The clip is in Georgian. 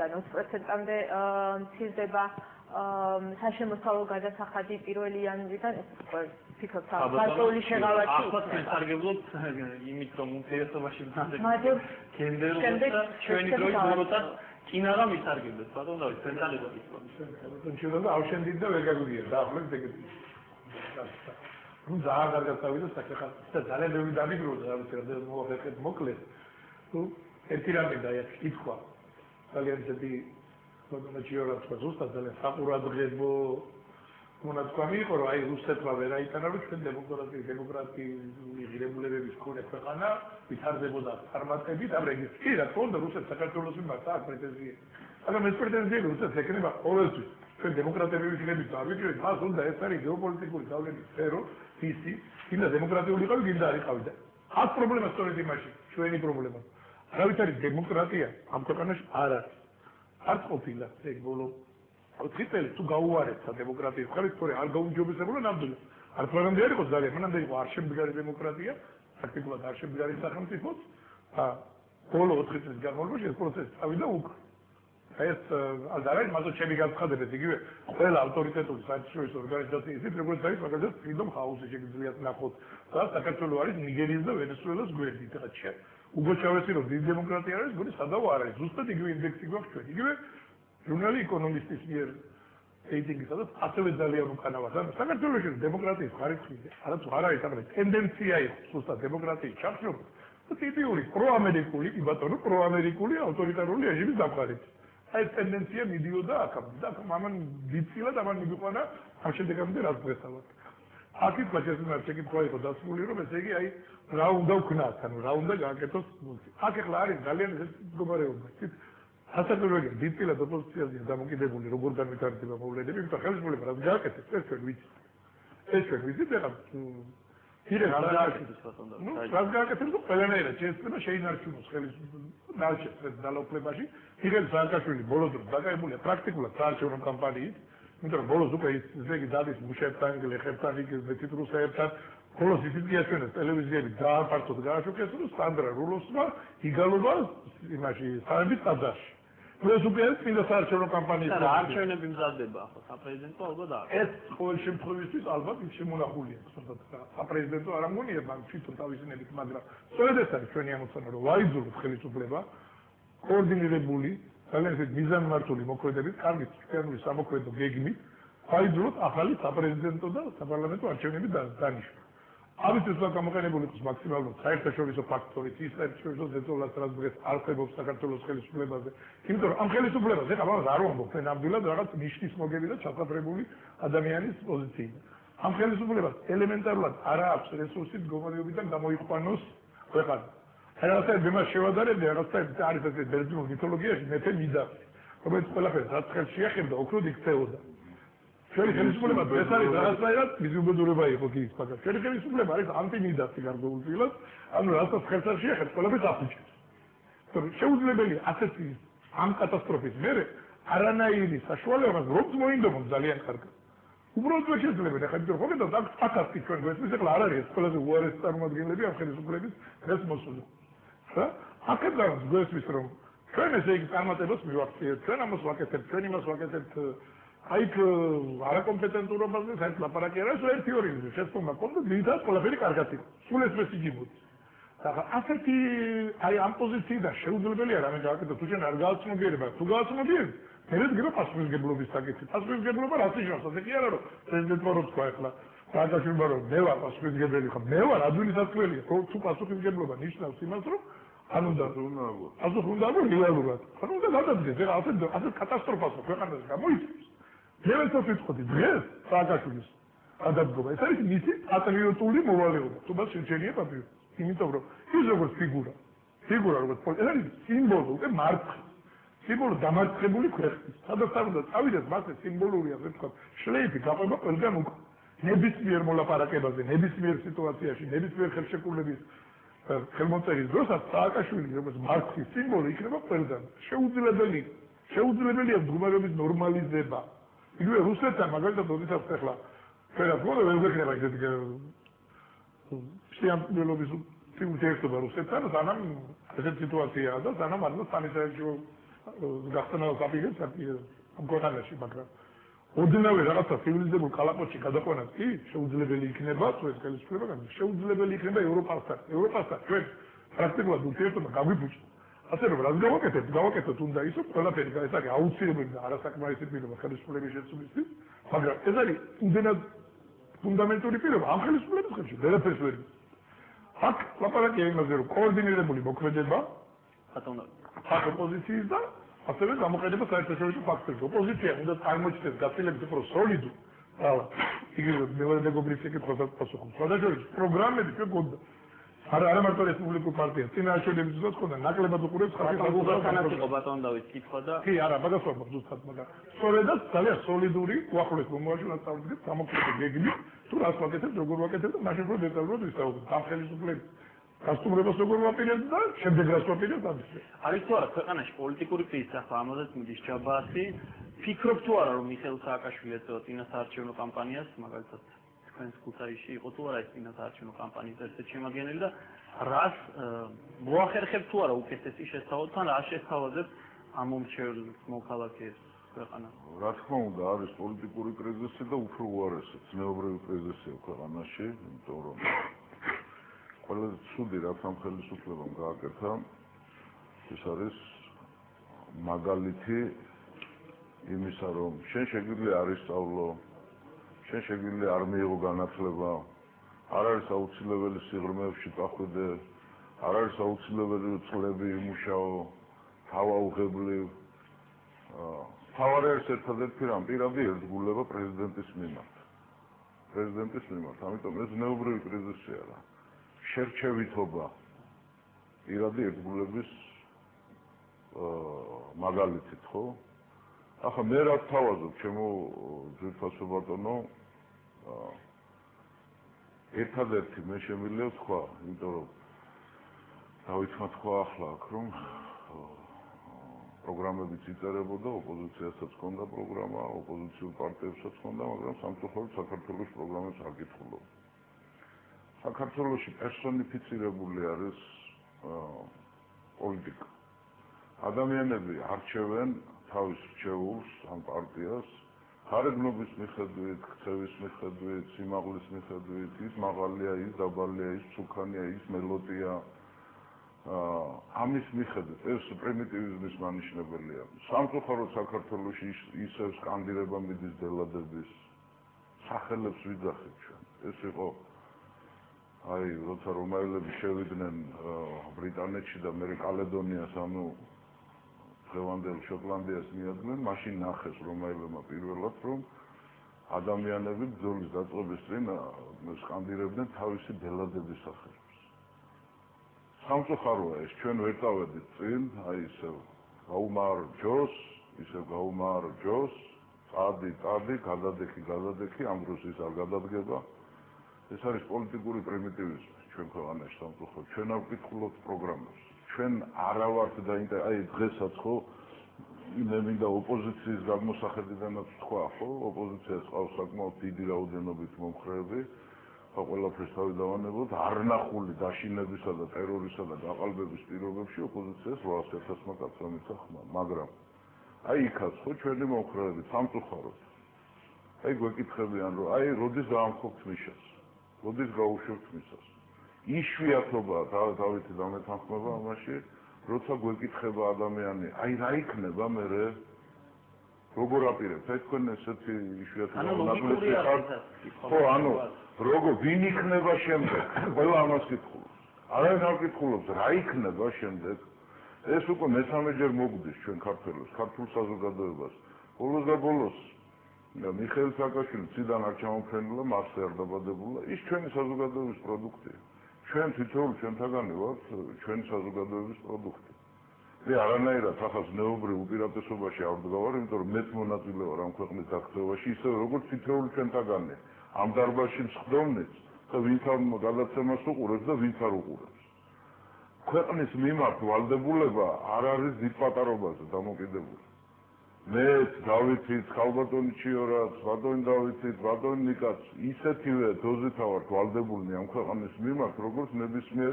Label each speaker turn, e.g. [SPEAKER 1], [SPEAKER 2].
[SPEAKER 1] და 20%-მდე მცირდება საშემოსავლო გადასახადი პირველი იანვრიდან ფიქრობთ გარკვეული შეღავათი
[SPEAKER 2] ახლა ვისარგებლობთ იმით რომ უმცირესობაში ვნახეთ გენდერულ და ჩვენი დროის როლოსაც კინაღამ ვისარგებლეთ ბატონო დავით ცენტრალიზება ის
[SPEAKER 3] ჩვენ ავშენდით და ვერ გაგვიგია დაახლოებით ეგეთი რომ ძალიან კარგად წავიდა საკითხად და ძალიან ბევრი დამიგროვა რა ვიცი რა მოახერხეთ მოკლედ თუ ერთი რამე და ეს კითხვა ძალიან ისეთი ბატონო ჯიორაცხა ზუსტად ძალიან საყურადღებო მონათქვამი იყო რომ აი რუსეთმა ვერ აიტანა რომ ჩვენ დემოკრატიული ღირებულებების მქონე ქვეყანა ვითარდებოდა წარმატებით ამ რეგიონში კი რა თქმა უნდა რუსეთს საქართველოს მიმართ აქვს პრეტენზიები მაგრამ ეს პრეტენზიები რუსეთს ეკნება ყოველთვის ჩვენ დემოკრატების ღირებით არ ვიქნებით მას უნდა ეს არის გეოპოლიტიკური გავლენის სფერო ისი კიდე დემოკრატიული იყავი კიდე არ იყავი და აქ პრობლემა სწორედ იმაში ჩვენი პრობლემა არავის არის დემოკრატია ამ ქვეყანაში არ არის არც ყოფილა ეგ ბოლო 4 წელი თუ გაუარეთ სადემოკრატიის მხარეს თორე არ გაუმჯობესებულა ნამდვილად არ პრობლემა არ იყო ძალიან მანამდე იყო არ შემდგარი დემოკრატია პრაქტიკულად არ შემდგარი სახელმწიფო და ბოლო 4 წლის განმავლობაში ეს პროცესი წავიდა უკ ეს არ არის მარტო ჩემი განცხადებები იგივე ყველა ავტორიტეტული საერთაშორისო ორგანიზაციის როგორც არის მაგალითად Freedom House-ი შეგიძლიათ ნახოთ და საქართველოს არის ნიგერიის და ვენესუელას გვერდით ეხლა ჩვენ უგო ჩავეცი რომ დიდი დემოკრატია არის გონი სადავო არ არის ზუსტად იგივე ინდექსი გვაქვს ჩვენ იგივე ჟურნალი ეკონომისტის მიერ რეიტინგი სადაც ასევე ძალიან უკანავა და საქართველოში დემოკრატიის ხარისხი არც არ არის აღარ ტენდენცია იყო ზუსტად დემოკრატიის ჩახშობა და ტიპიური პროამერიკული კი ბატონო პროამერიკული ავტორიტარული რეჟიმის დამყარება ეს ტენდენცია მიდიოდა აქამდე და ამან დიდწილად ამან მიგვიყვანა ამ შემდეგამდე რაც დღესავთ აქეთ ბაჭესმარ შეკითხვა იყო დასმული რომ ესე იგი აი რა უნდა ვქნათ ანუ რა უნდა გააკეთოს აქ ახლა არის ძალიან ესეთი მდგომარეობა იცით ასაკურველი დიდწილად ოპოზიციაზეა დამოკიდებული როგორ განვითარდება მოვლენები იმიტომ ხელისუფლება რაც გააკეთებს ეს ჩვენ ვიცით ეხლა ირე რა გააკეთებს ბატონო ნუ რაც გააკეთებს ყველანაირად შეიძლება შეინარჩუნოს ხელისუფლება ნარჩენს დალოქლებაში ირენ სააკაშვილი ბოლოს დროს დაკავებულია პრაქტიკულად საარჩევნო კამპანიით იმიტომ რომ ბოლოს უკვე ისეთი დადის მუშებთან გლეხებთან იგივე რუსებთან ბოლოს ისიც გიაჩვენეს ტელევიზიები ძალიან ფართოდ გააშუქეს რომ სანდრა რულოვსმა იგალობა იმაში სამების ტაძარში ეს უკვე წინა საარჩევნო კამპანიის
[SPEAKER 2] არჩევნები მზადდება ახლა საპრეზიდენტო ალბათ არა
[SPEAKER 3] ეს ყოველ შემთხვევაში ალბათ შემონახულია საპრეზიდენტო არ ამგონია მაგ თვითონ თავისინებით მაგრამ სწორედ ეს არის ჩვენი ამოცანა რომ ვაიძულოთ ხელისუფლება კოორდინირებული ძალიან ისეთ მიზანმართული მოქმედებით კარგი სისტემური სამოქმედო გეგმით ვაიძულოთ ახალი საპრეზიდენტო და საპარლამენტო არჩევნები დანიშნოს ამისთვის უნდა გამოყენებული იყოს მაქსიმალურად საერთაშორისო ფაქტორით ის საერთაშორისო ზეწოლას რაც დღეს არსებობს საქართველოს ხელისუფლებაზე იმიტომ რომ ამ ხელისუფლებას ეხლა მაგას არ ვამბობ ნამდვილად რაღაც ნიშნის მოგები და ჩასაფრებული ადამიანის პოზიციიდან ამ ხელისუფლებას ელემენტარულად არ აქვს რესურსი მდგომარეობიდან გამოიყვანოს ქვეყანა რაღაცა იმას შევადარებდი რაღაცა არის ეს ბერძნულ მითოლოგიაში მეფე მიდასი რომელიც ყველაფერს რაც ხელს შეეხებდა ოქროდ იქცეოდა ჩვენი ხელისუფლება ეს არის რაღაცნაირად მიზუბედურება იყო კი ის ფაქტი. ჩვენი ხელისუფლება არის ანტიმიდასი გარკვეულწილად, ანუ რასაც ხელს არ შეეხებს, ყველაფერს აფუჭებს. შეუძლებელია ასეთი ამ კატასტროფის მერე არანაირი საშუალება როგორც მოინდომონ ძალიან კარგად. უბრალოდ ვერ შეიძლება და ხაჭო ხოგედა აკაცი ჩვენ გვესმის ახლა არ არის ეს ყველაზე უარესი წარმომადგენლები ამ ხელისუფლების დღეს მოსული. ხა? აკეთებს გვესმის რომ ჩვენ ესე იგი წარმატებას მივახციეთ, ჩვენ ამას ვაკეთებთ, ჩვენ იმას ვაკეთებთ აი არაკომპეტენტურობაზე საერთოდ ლაპარაკი არ არის, ერთი ორი შეცდომა ყოლდა ძირითადად ყველაფერი კარგად იყო. სულ ეს მესიჯიბოდი. და ასეთი აი ამ პოზიციიდან შეუძლებელია რამე გააკეთოს, თუ შენ არ გააცნობიერება, თუ გააცნობიერებ, მერე დგება პასუხისმგებლობის საკითხი. პასუხისმგებლობა რაც ნიშნავს, ასე კი არა რომ პრეზიდენტმა რო თქვა ახლა სააკაშვილმა რომ მე ვარ პასუხისმგებელი ხომ, მე ვარ ადმინისტრაციელია, თუ პასუხისმგებლობა ნიშნავს იმას რომ ან უნდა რეალურად. ხომ უნდა გადადგეს, ეხლა ასე კატასტროფას ქვეყანას გამოიწვევს. მე ვეცოთ ვიტყოდი დღეს სააკაშვილის გადადგომა ეს არის მისი პატრიოტული მოვალეობა თუ მას შეჩენია პატრიოტი იმიტომ რომ ის როგორც ფიგურა როგორც ეს არის სიმბოლო უკვე მარცხი სიმბოლო დამარცხებული ქვეყნის სადაც არ უნდა წავიდეს მასე სიმბოლური ასე ვთქვათ შლეიფი გაყვება ყველგან უკვე ნებისმიერ მოლაპარაკებაზე ნებისმიერ სიტუაციაში ნებისმიერ ხელშეკრულების ხელმოწერის დროსაც სააკაშვილი როგორც მარცხის სიმბოლო იქნება ყველგან შეუძლებელია მდგომარეობის ნორმალიზება იგივე რუსეთთან მაგალითად ოდესაც ახლა ფერად მოდა ვერ გვექნება ისეთი სიამოვნების ურთიერთობა რუსეთთან სანამ ესეთი სიტუაციაა და სანამ არ უნდა სამისაერთო გახსნა საპირეს ამ ქვეყანაში, მაგრამ ოდნავ რაღაცა ცივილიზებულ კალაპოტში გადაყვანას კი შეუძლებელი იქნება, თუ ეს ხელისუფლება გაგ შეუძლებელი იქნება ევროპასთან ჩვენ პრაქტიკულად ურთიერთობა გაგვიფუჭდა. ასე რომ რაც გავაკეთებთ უნდა ისო ყველაფერი ეს არის აუცილებელი და არასაკმარისი პირობა ხელისუფლების შეცვლისთვის, მაგრამ ეს არის უდენად ფუნდამენტური პირობა ამ ხელისუფლების ხელში, ვერაფერს ვერ აქ ლაპარაკია იმაზე, რომ კოორდინირებული მოქმედება აქ ოპოზიციის და ასევე გამოყენება საერთაშორისო ფაქტორებს. ოპოზიცია უნდა წარმოჩნდეს გაცილებით უფრო სოლიდურ იგივე მევადმეგობრების ეკითხვასაც პასუხობს. საერთაშორისო პროგრამები ჩვენ გვქონდა. არა მარტო რესპუბლიკურ პარტიას, წინააღმდეგობებსაც ჰქონდა, ნაკლებად უყურებს
[SPEAKER 2] ხალხის იყო ბატონ დავით კითხვა და
[SPEAKER 3] კი, არა, მაგას ვამბობ ზუსტად, მაგრამ სწორედაც ძალიან სოლიდური უახლოეს მომავალში უნდა წავიდეს დამოკიდებული გეგმი, თუ რას ვაკეთებთ, როგორ ვაკეთებთ და მაშინ უფრო დეტალურად ვისაუბრებთ. ამ ხელისუფლების გასტუმრებას როგორ ვაპირებთ და შემდეგ რას ვაპირებთ ამის.
[SPEAKER 2] არის თუ არა ქვეყანაში პოლიტიკური კრიზისი ახლა ამაზეც მიდის ჯაბასი, ფიქრობ თუ არა რომ მიხეილ სააკაშვილი ეწევა წინასაარჩევნო კამპანიას, მაგალითად თქვენს ქუთაისში იყო თუ არა ეს წინასაარჩევნო კამპანიის ერთ-ერთი შემადგენელი და რას მოახერხებთ თუ არა უკეთესი შესწავლად თან რა შესთავაზებთ ამ მომრჩეველ მოქალაქეს ქვეყანა?
[SPEAKER 4] რა თქმა უნდა არის პოლიტიკური კრიზისი და უფრო უარესი ცნეობრივი კრიზისია ქვეყანაში, იმიტომ რომ ყველაზე ცუდი რაც ამ ხელისუფლებამ გააკეთა ეს არის მაგალითი იმისა რომ შენ შეგვიძლია არ ისწავლო შენ შეგვიძლია არ მიიღო განათლება, არ არის აუცილებელი სიღრმეებში წახვიდე, არ არის აუცილებელი წლები იმუშაო, თავაუღებლივ. თავარი არის ერთადერთი რამ პირადი ერთგულება პრეზიდენტის მიმართ. ამიტომ ეს ზნეობრივი კრიზისი არა. შერჩევითობა პირადი ერთგულების მაგალითით, ხო? ახლა მე რა თავაზობ ჩემო ძვირფასო ბატონო ერთადერთი მე შემიძლია თქვა, იმიტომ რომ დავითმა თქვა ახლა აქ რომ პროგრამებიც იწერებოდა, ოპოზიციასაც ჰქონდა პროგრამა, ოპოზიციურ პარტიებსაც ჰქონდა, მაგრამ სამწუხაროდ საქართველოს პროგრამებს არ კითხულობდა. საქართველოში პერსონიფიცირებული არის პოლიტიკა. ადამიანები არჩევენ თავის რჩეულს ამ პარტიას გარეგნობის მიხედვით, ქცევის მიხედვით, სიმაღლის მიხედვით, ის მაღალია, ის დაბალია, ის ცუქანია, ის მელოდია. ამის მიხედვით ეს პრიმიტივიზმის მანიშნებელია. სამწუხაროდ საქართველოში ისევ სკანდირება მიდის დელადების სახელებს ვიძახით ჩვენ. ეს იყო აი როცა რომაელები შევიდნენ ბრიტანეთში და მე კალედონიას ანუ დღევანდელ შოტლანდიას მიადგნენ, მაშინ ნახეს რომაელებმა პირველად რომ ადამიანები ბრძოლის დაწყების წინ სკანდირებდნენ თავისი დელადების სახელებს. სამწუხაროა ეს ჩვენ ვერ წავედით წინ, აი ისე გაუმარ ჯოს, ისე გაუმარ ჯოს, წადი, გადადექი, ამ დროს ის არ გადადგება. ეს არის პოლიტიკური პრიმიტივიზმი ჩვენ ქვეყანაში სამწუხაროდ. ჩვენ არ ვკითხულობთ პროგრამებს. ჩვენ არა ვართ აი დღესაც ხო მე მინდა ოპოზიციის გამოსახედიდანაც თქვა, ხო? ოპოზიციას ყავს საკმაოდ დიდი რაოდენობით მომხრეები. ყველაფერს თავი დავანებოთ, არნახული დაშინებისა და ტერორისა და გაყალბების პირობებში ოპოზიციას 800-მა კაცმა მისცა ხმა, მაგრამ აი იქაც ხო ჩვენი მომხრეები სამწუხაროდ. აი გვეკითხებიან რომ აი როდის დაამხობთ მიშას, როდის გაუშვებთ მისას. იშვიათობა დავითი დამეთანხმება ამაში, როცა გვეკითხება ადამიანი, აი რა იქნება მერე როგორ აპირებთ? აი თქვენ ესეთი იშვიათობა ნაკლები ხართ. ხო, ანუ როგორ ვინ იქნება შემდეგ? ყველა ამას კითხულობს. არავინ არ კითხულობს რა იქნება შემდეგ. ეს უკვე მესამეჯერ მოგვდის ჩვენ ქართველებს, ქართულ საზოგადოებას. ბოლოს და ბოლოს მიხეილ სააკაშვილი ციდან არ ჩამოფრენილა, მასზე არ დაბადებულა, ის ჩვენი საზოგადოების პროდუქტია. ჩვენ თითოეულ ჩვენთაგანი ვართ ჩვენი საზოგადოების პროდუქტი. მე არანაირად ახლა ზნეობრივ უპირატესობაში არ ვდგავარ, იმიტომ რომ მეც მონაწილე ვარ ამ ქვეყნის დაქცევაში, ისევე როგორც თითოეული ჩვენთაგანი. ამ დარბაზში მსხდომნიც და ვინც ამ გადაცემას უყურებს და ვინც არ უყურებს. ქვეყნის მიმართ ვალდებულება არ არის დიდპატარობაზე დამოკიდებული. მეც, დავითიც, ხალბატონი ჩიორაც, ბატონი დავითიც, ბატონი ნიკაც ისეთივე დოზითა ვართ ვალდებულნი ამ ქვეყნის მიმართ, როგორც ნებისმიერი